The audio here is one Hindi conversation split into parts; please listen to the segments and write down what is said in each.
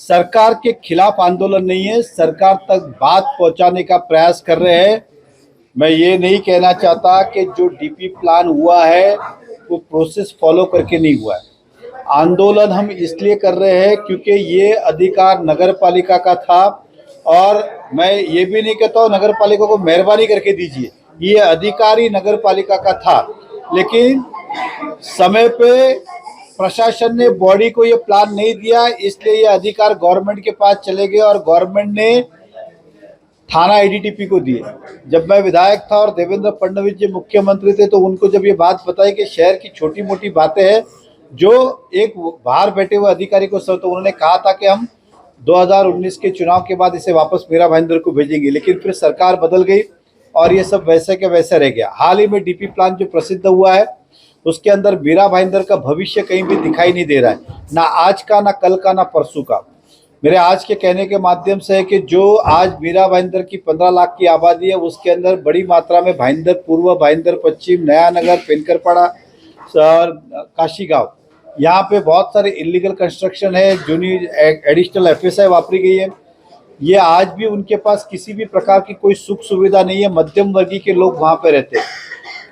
सरकार के खिलाफ आंदोलन नहीं है, सरकार तक बात पहुंचाने का प्रयास कर रहे हैं। मैं ये नहीं कहना चाहता कि जो डीपी प्लान हुआ है वो प्रोसेस फॉलो करके नहीं हुआ है। आंदोलन हम इसलिए कर रहे हैं क्योंकि ये अधिकार नगर पालिका का था, और मैं ये भी नहीं कहता हूँ नगर पालिका को मेहरबानी करके दीजिए, ये अधिकार ही नगर पालिका का था, लेकिन समय पे प्रशासन ने बॉडी को ये प्लान नहीं दिया, इसलिए ये अधिकार गवर्नमेंट के पास चले गए और गवर्नमेंट ने थाना एडीटीपी को दिए। जब मैं विधायक था और देवेंद्र फडणवीस जी मुख्यमंत्री थे तो उनको जब ये बात बताई कि शहर की छोटी मोटी बातें हैं जो एक बाहर बैठे हुए अधिकारी को तो उन्होंने कहा था कि हम 2019 के चुनाव के बाद इसे वापस मीरा भाईंदर को भेजेंगे, लेकिन फिर सरकार बदल गई और ये सब वैसे के वैसे रह गया। हाल ही में डीपी प्लान जो प्रसिद्ध हुआ है उसके अंदर मीरा भाईंदर का भविष्य कहीं भी दिखाई नहीं दे रहा है, ना आज का, ना कल का, ना परसों का। मेरे आज के कहने के माध्यम से है कि जो आज मीरा भाईंदर की 15 लाख की आबादी है उसके अंदर बड़ी मात्रा में भाईंदर पूर्व, भाईंदर पश्चिम, नया नगर, पेनकरपाड़ा, काशी गांव, यहाँ पे बहुत सारे इलीगल कंस्ट्रक्शन है, जूनी एडिशनल एफएसआई वापरी गई है। ये आज भी उनके पास किसी भी प्रकार की कोई सुख सुविधा नहीं है। मध्यम वर्गीय के लोग वहाँ पे रहते हैं,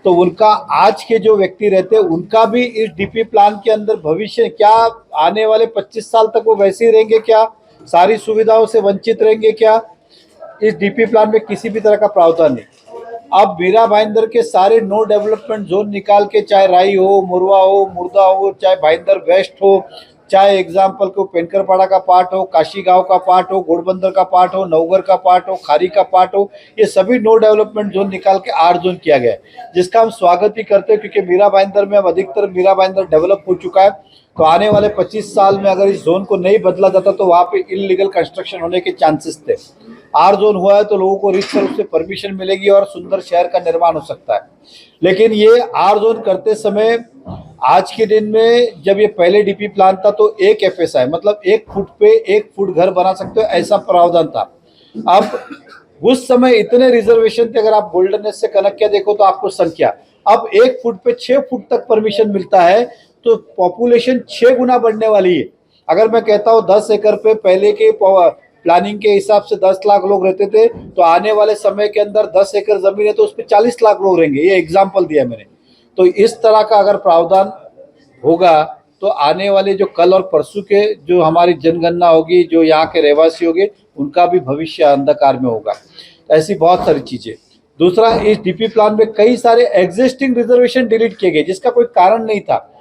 तो उनका आज के जो व्यक्ति रहते हैं उनका भी इस डीपी प्लान के अंदर भविष्य क्या, आने वाले 25 साल तक वो वैसे ही रहेंगे क्या, सारी सुविधाओं से वंचित रहेंगे क्या? इस डीपी प्लान में किसी भी तरह का प्रावधान नहीं। अब मीरा भाईंदर के सारे नो डेवलपमेंट जोन निकाल के, चाहे राई हो, मुरवा हो, मुर्दा हो, चाहे भाईंदर वेस्ट हो, चाहे एग्जाम्पल को पेनकरपाड़ा का पार्ट हो, काशी गांव का पार्ट हो, घोड़बंदर का पार्ट हो, नवगर का पार्ट हो, खारी का पार्ट हो, ये सभी नो डेवलपमेंट जोन निकाल के 8 जोन किया गया है, जिसका हम स्वागत ही करते हैं क्योंकि मीरा भाईंदर में अब अधिकतर मीरा भाईंदर डेवलप हो चुका है। तो आने वाले 25 साल में अगर इस जोन को नहीं बदला जाता तो वहाँ पे इलीगल कंस्ट्रक्शन होने के चांसेस थे। 8 जोन हुआ है तो लोगों को रिक्त रूप से परमिशन मिलेगी और सुंदर शहर का निर्माण हो सकता है। लेकिन ये 8 जोन करते समय आज के दिन में जब ये पहले डीपी प्लान था तो 1 एफएसआई मतलब 1 फुट पे 1 फुट घर बना सकते हो, ऐसा प्रावधान था। अब उस समय इतने रिजर्वेशन थे, अगर आप गोल्डननेस से कनेक्ट किया देखो तो आपको संख्या अब 1 फुट पे 6 फुट तक परमिशन मिलता है, तो पॉपुलेशन 6 गुना बढ़ने वाली है। अगर मैं कहता हूँ 10 एकड़ पे पहले के प्लानिंग के हिसाब से 10 लाख लोग रहते थे, तो आने वाले समय के अंदर 10 एकड़ जमीन है तो उस पर 40 लाख लोग रहेंगे। ये एग्जाम्पल दिया मैंने। तो इस तरह का अगर प्रावधान होगा तो आने वाले जो कल और परसों के जो हमारी जनगणना होगी, जो यहाँ के रहवासी होंगे, उनका भी भविष्य अंधकार में होगा। ऐसी बहुत सारी चीजें। दूसरा, इस डीपी प्लान में कई सारे एग्जिस्टिंग रिजर्वेशन डिलीट किए गए जिसका कोई कारण नहीं था।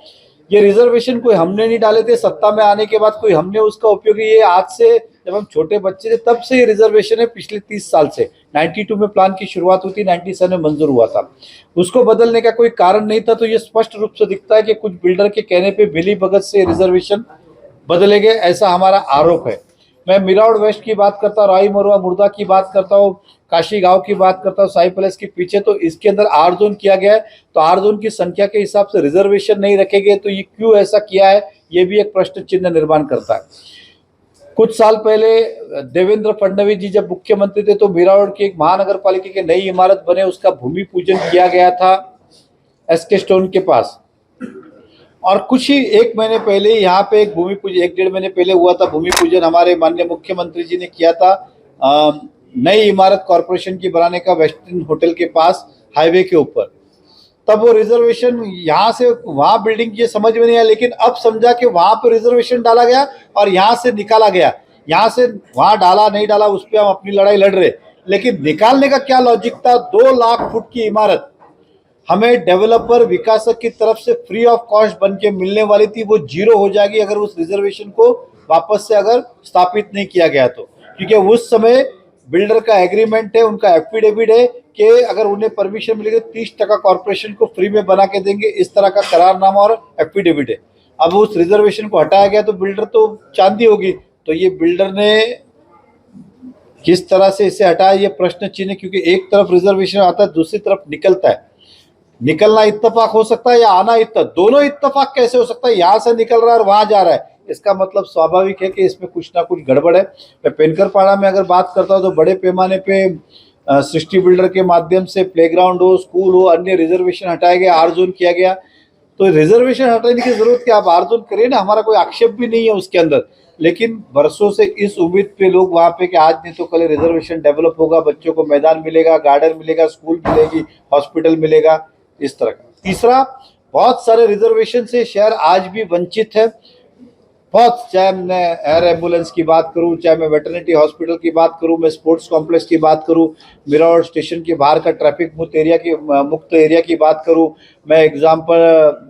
ये रिजर्वेशन कोई हमने नहीं डाले थे, सत्ता में आने के बाद कोई हमने उसका उपयोग, ये आज से जब हम छोटे बच्चे थे तब से ये रिजर्वेशन है, पिछले 30 साल से। 92 में प्लान की शुरुआत हुई थी, 97 में मंजूर हुआ था। उसको बदलने का कोई कारण नहीं था। तो ये स्पष्ट रूप से दिखता है कि कुछ बिल्डर के कहने पे मिली भगत से रिजर्वेशन बदले गए, ऐसा हमारा आरोप है। मैं मीरावड़ वेस्ट की बात करता हूँ, राई मरुआ मुर्दा की बात करता हूँ, काशी गांव की बात करता हूँ, साई पैलेस के पीछे, तो इसके अंदर 8 जोन किया गया है। तो 8 जोन की संख्या के हिसाब से रिजर्वेशन नहीं रखे गए, तो ये क्यों ऐसा किया है, ये भी एक प्रश्न चिन्ह निर्माण करता है। कुछ साल पहले देवेंद्र फडणवीस जी जब मुख्यमंत्री थे तो मीरावड़ की एक महानगर पालिका की नई इमारत बने, उसका भूमि पूजन किया गया था एसके स्टोन के पास। और कुछ ही 1 महीने पहले यहाँ पे एक भूमि पूजन, 1-1.5 महीने पहले हुआ था भूमि पूजन, हमारे माननीय मुख्यमंत्री जी ने किया था नई इमारत कॉरपोरेशन की बनाने का वेस्टर्न होटल के पास, हाईवे के ऊपर। तब वो रिजर्वेशन यहाँ से वहाँ बिल्डिंग ये समझ में नहीं आया, लेकिन अब समझा कि वहाँ पे रिजर्वेशन डाला गया और यहाँ से निकाला गया। यहाँ से वहाँ डाला नहीं डाला उस पर हम अपनी लड़ाई लड़ रहे, लेकिन निकालने का क्या लॉजिक था? 2 लाख फुट की इमारत हमें डेवलपर विकासक की तरफ से फ्री ऑफ कॉस्ट बन के मिलने वाली थी, वो 0 हो जाएगी अगर उस रिजर्वेशन को वापस से अगर स्थापित नहीं किया गया तो। क्योंकि उस समय बिल्डर का एग्रीमेंट है, उनका एफिडेविट है कि अगर उन्हें परमिशन मिलेगी 30% कॉर्पोरेशन को फ्री में बना के देंगे, इस तरह का करारनामा और एफिडेविट है। अब उस रिजर्वेशन को हटाया गया तो बिल्डर तो चांदी होगी। तो ये बिल्डर ने किस तरह से इसे हटाया, ये प्रश्न चिन्ह, क्योंकि एक तरफ रिजर्वेशन आता है, दूसरी तरफ निकलता है। निकलना इत्तेफाक हो सकता है या आना दोनों इत्तेफाक कैसे हो सकता है? यहाँ से निकल रहा है और वहां जा रहा है, इसका मतलब स्वाभाविक है कि इसमें कुछ ना कुछ गड़बड़ है। मैं पेनकरपाड़ा में अगर बात करता हूँ तो बड़े पैमाने पे सृष्टि बिल्डर के माध्यम से प्लेग्राउंड हो, स्कूल हो, अन्य रिजर्वेशन हटाए गए, 8 जोन किया गया। तो रिजर्वेशन हटाने की जरूरत क्या, आप आंदोलन करिए ना, हमारा कोई आक्षेप भी नहीं है उसके अंदर। लेकिन बरसों से इस उम्मीद पे लोग वहां पे कि आज नहीं तो कल रिजर्वेशन डेवलप होगा, बच्चों को मैदान मिलेगा, गार्डन मिलेगा, स्कूल मिलेगी, हॉस्पिटल मिलेगा, इस तरह का। तीसरा, बहुत सारे रिजर्वेशन से शहर आज भी वंचित है। बहुत, चाहे मैं एयर एम्बुलेंस की बात करूं, चाहे मैं वेटरनिटी हॉस्पिटल की बात करूं, मैं स्पोर्ट्स कॉम्प्लेक्स की बात करूं, मिराज स्टेशन के बाहर का ट्रैफिक मुक्त एरिया की बात करूं, मैं एग्जाम्पल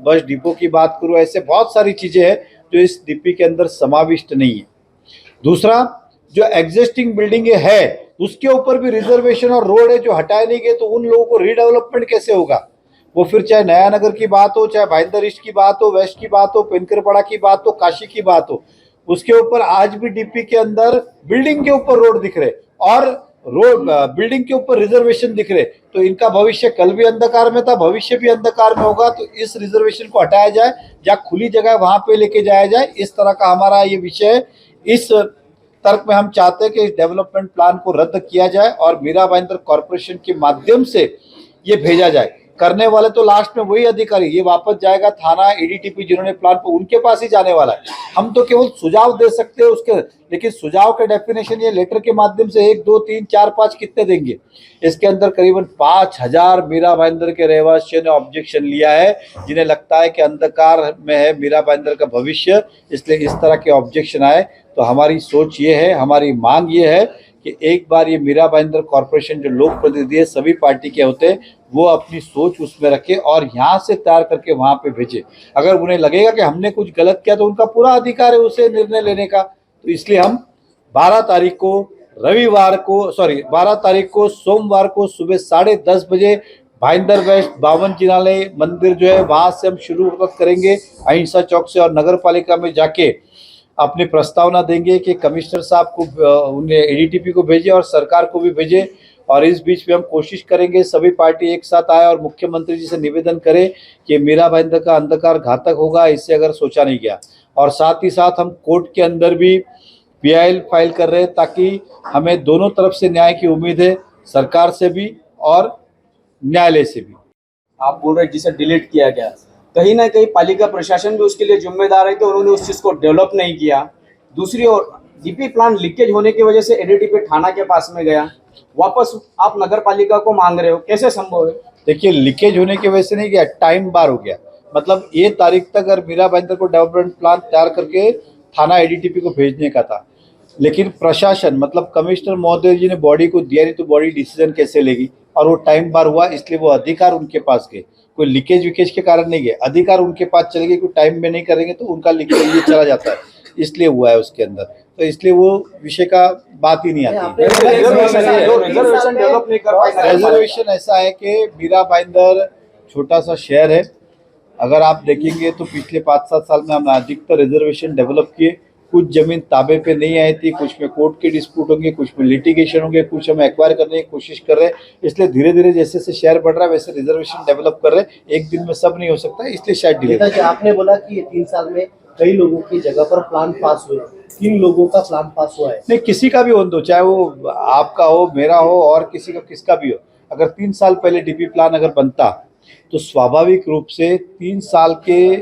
बस डिपो की बात करूं, ऐसे बहुत सारी चीज़ें हैं जो इस डीपी के अंदर समाविष्ट नहीं है। दूसरा, जो एग्जिस्टिंग बिल्डिंग है उसके ऊपर भी रिजर्वेशन और रोड है जो हटाए नहीं गए, तो उन लोगों को रीडेवलपमेंट कैसे होगा? वो फिर चाहे नया नगर की बात हो, चाहे भाईंदर ईस्ट की बात हो, वेस्ट की बात हो, पिनकरपड़ा की बात हो, काशी की बात हो, उसके ऊपर आज भी डीपी के अंदर बिल्डिंग के ऊपर रोड दिख रहे और रोड बिल्डिंग के ऊपर रिजर्वेशन दिख रहे। तो इनका भविष्य कल भी अंधकार में था, भविष्य भी अंधकार में होगा। तो इस रिजर्वेशन को हटाया जाए, जहाँ खुली जगह वहां पे लेके जाया जाए, इस तरह का हमारा ये विषय है। इस तर्क में हम चाहते हैं कि इस डेवलपमेंट प्लान को रद्द किया जाए और मीरा भाईंदर कॉर्पोरेशन के माध्यम से ये भेजा जाए। करने वाले तो लास्ट में वही अधिकारी, ये वापस जाएगा थाना, एडीटीपी जिन्होंने प्लान पर, उनके पास ही जाने वाला है। हम तो केवल सुझाव दे सकते हैं उसके, लेकिन सुझाव के डेफिनेशन ये लेटर के माध्यम से 1 2 3 4 5 कितने देंगे? इसके अंदर करीबन 5000 मीरा भाईंदर के रहवासियों ने ऑब्जेक्शन लिया है, जिन्हें लगता है कि अंधकार में है मीरा भाईंदर का भविष्य, इसलिए इस तरह के ऑब्जेक्शन आए। तो हमारी सोच ये है, हमारी मांग ये है कि एक बार ये मीरा भाईंदर कॉर्पोरेशन जो लोक प्रतिनिधि है सभी पार्टी के होते हैं, वो अपनी सोच उसमें रखे और यहाँ से तैयार करके वहां पे भेजे। अगर उन्हें लगेगा कि हमने कुछ गलत किया तो उनका पूरा अधिकार है उसे निर्णय लेने का। तो इसलिए हम 12 तारीख को सोमवार को सुबह 10:30 बजे भाईंदर वेस्ट बावन जिनालय मंदिर जो है वहां से हम शुरू करेंगे अहिंसा चौक से, और नगर पालिका में जाके अपनी प्रस्तावना देंगे कि कमिश्नर साहब को, उन्हें एडीटीपी को भेजे और सरकार को भी भेजे। और इस बीच में हम कोशिश करेंगे सभी पार्टी एक साथ आए और मुख्यमंत्री जी से निवेदन करें कि मीरा भाईंदर का अंधकार घातक होगा, इससे अगर सोचा नहीं गया। और साथ ही साथ हम कोर्ट के अंदर भी पीआईएल फाइल कर रहे हैं, ताकि हमें दोनों तरफ से न्याय की उम्मीद है, सरकार से भी और न्यायालय से भी। आप बोल रहे जिसे डिलीट किया गया, कहीं ना कहीं पालिका प्रशासन भी उसके लिए जिम्मेदार है कि उन्होंने उस चीज को डेवलप नहीं किया। दूसरी ओर डीपी प्लान लीकेज होने की वजह से एडीटीपी थाना के पास में गया, वापस आप नगर पालिका को मांग रहे हो, कैसे संभव है? देखिए, लीकेज होने की वजह से नहीं गया, टाइम बार हो गया। मतलब ये तारीख तक अगर मीरा भाईंदर को डेवलपमेंट प्लान तैयार करके थाना एडीटीपी को भेजने का था, लेकिन प्रशासन मतलब कमिश्नर महोदय जी ने बॉडी को दिया नहीं, तो बॉडी डिसीजन कैसे लेगी? और वो टाइम बार हुआ, इसलिए वो अधिकार उनके पास गए। कोई लीकेज विकेज के कारण नहीं गए, अधिकार उनके पास चले गए। कोई टाइम में नहीं करेंगे तो उनका लीकेज चला जाता है, इसलिए हुआ है उसके अंदर। तो इसलिए वो विषय का बात ही नहीं आती। रिजर्वेशन ऐसा है कि मीरा भाईंदर छोटा सा शहर है, अगर आप देखेंगे तो पिछले 5-7 साल में हमने अधिकतर रिजर्वेशन डेवलप किए। कुछ जमीन ताबे पे नहीं आई थी, कुछ में कोर्ट के डिस्प्यूट होंगे, कुछ में लिटिगेशन होंगे, कुछ हम एक्वायर करने की कोशिश कर रहे हैं। इसलिए धीरे धीरे जैसे जैसे शहर बढ़ रहा है वैसे रिजर्वेशन डेवलप कर रहे हैं। एक दिन में सब नहीं हो सकता, इसलिए शायद डिले। आपने बोला कि 3 साल में कई लोगों की जगह पर प्लान पास हुए, 3 लोगों का प्लान पास हुआ है। नहीं, किसी का भी हो दो, चाहे वो आपका हो, मेरा हो और किसी का, किसका भी हो। अगर 3 साल पहले डीपी प्लान अगर बनता तो स्वाभाविक रूप से 3 साल के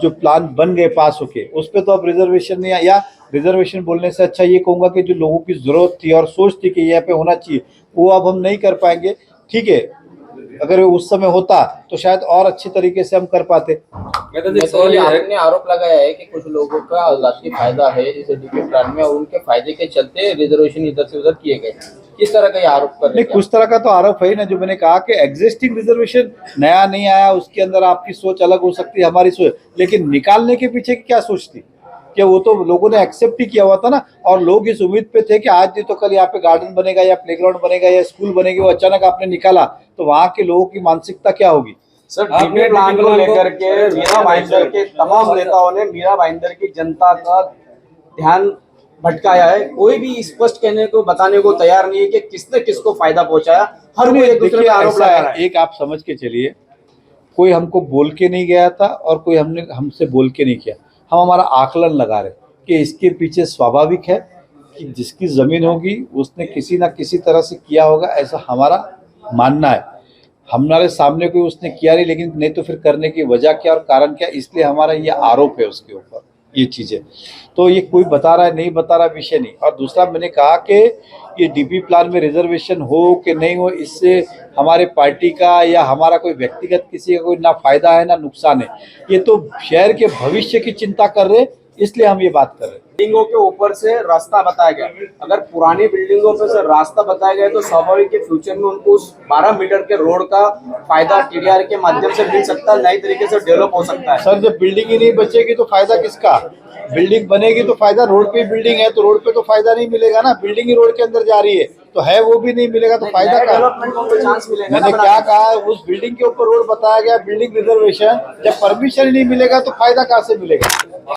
जो प्लान बन गए पास होके, उस पर तो अब रिजर्वेशन नहीं आया। रिजर्वेशन बोलने से अच्छा ये कहूँगा कि जो लोगों की जरूरत थी और सोच थी कि यहाँ पे होना चाहिए, वो अब हम नहीं कर पाएंगे। ठीक है, अगर उस समय होता तो शायद और अच्छे तरीके से हम कर पाते। आपने आरोप लगाया है कि कुछ लोगों का राष्ट्रीय फायदा है जैसे डीपी प्लान में, और उनके फायदे के चलते रिजर्वेशन इधर से उधर किए गए। किस तरह का ये आरोप कर रहे हैं? कुछ तरह का तो आरोप है ना, जो मैंने कहा कि एग्जिस्टिंग रिजर्वेशन नया नहीं आया, उसके अंदर आपकी सोच अलग हो सकती है, हमारी सोच, लेकिन निकालने के पीछे की क्या सोच थी कि वो तो लोगों ने एक्सेप्ट ही किया हुआ था ना। और लोग इस उम्मीद पे थे कि आज नहीं तो कल यहाँ पे गार्डन बनेगा या प्लेग्राउंड बनेगा या स्कूल बनेगी, वो अचानक आपने निकाला तो वहाँ के लोगों की मानसिकता क्या होगी? सर, डीपी प्लान को लेकर के मीरा भाईंदर के तमाम नेताओं ने मीरा भाईंदर की जनता का ध्यान भटकाया है। कोई भी स्पष्ट कहने को, बताने को तैयार नहीं है कि किसने किसको फायदा पहुंचाया। हर कोई एक दूसरे पे आरोप लगा रहा है। एक आप समझ के चलिए, कोई हमको बोल के नहीं गया था और कोई हमसे बोल के नहीं किया। हम हमारा आकलन लगा रहे कि इसके पीछे स्वाभाविक है कि जिसकी ज़मीन होगी उसने किसी ना किसी तरह से किया होगा, ऐसा हमारा मानना है। हमारे सामने कोई उसने किया नहीं, लेकिन नहीं तो फिर करने की वजह क्या और कारण क्या, इसलिए हमारा ये आरोप है उसके ऊपर ये चीज़ें। तो ये कोई बता रहा है नहीं बता रहा विषय नहीं। और दूसरा मैंने कहा कि ये डीपी प्लान में रिजर्वेशन हो कि नहीं हो, इससे हमारे पार्टी का या हमारा कोई व्यक्तिगत किसी का कोई ना फायदा है ना नुकसान है। ये तो शहर के भविष्य की चिंता कर रहे, इसलिए हम ये बात कर रहे हैं। बिल्डिंगों के ऊपर से रास्ता बताया गया, अगर पुरानी बिल्डिंगों पे से रास्ता बताया गया तो स्वाभाविक है फ्यूचर में उनको उस 12 मीटर के रोड का फायदा टीडीआर के माध्यम से मिल सकता है, नई तरीके से डेवलप हो सकता है। सर जब बिल्डिंग ही नहीं बचेगी तो फायदा किसका? बिल्डिंग बनेगी तो फायदा, रोड पे बिल्डिंग है तो रोड पे तो फायदा नहीं मिलेगा ना, बिल्डिंग ही रोड के अंदर जा रही है तो है वो भी नहीं मिलेगा तो फायदा का। डेवलपमेंट को चांस मिलेगा। मैंने क्या कहा, उस बिल्डिंग के ऊपर रोड बताया गया, बिल्डिंग रिजर्वेशन, जब परमिशन ही नहीं मिलेगा तो फायदा कहाँ से मिलेगा?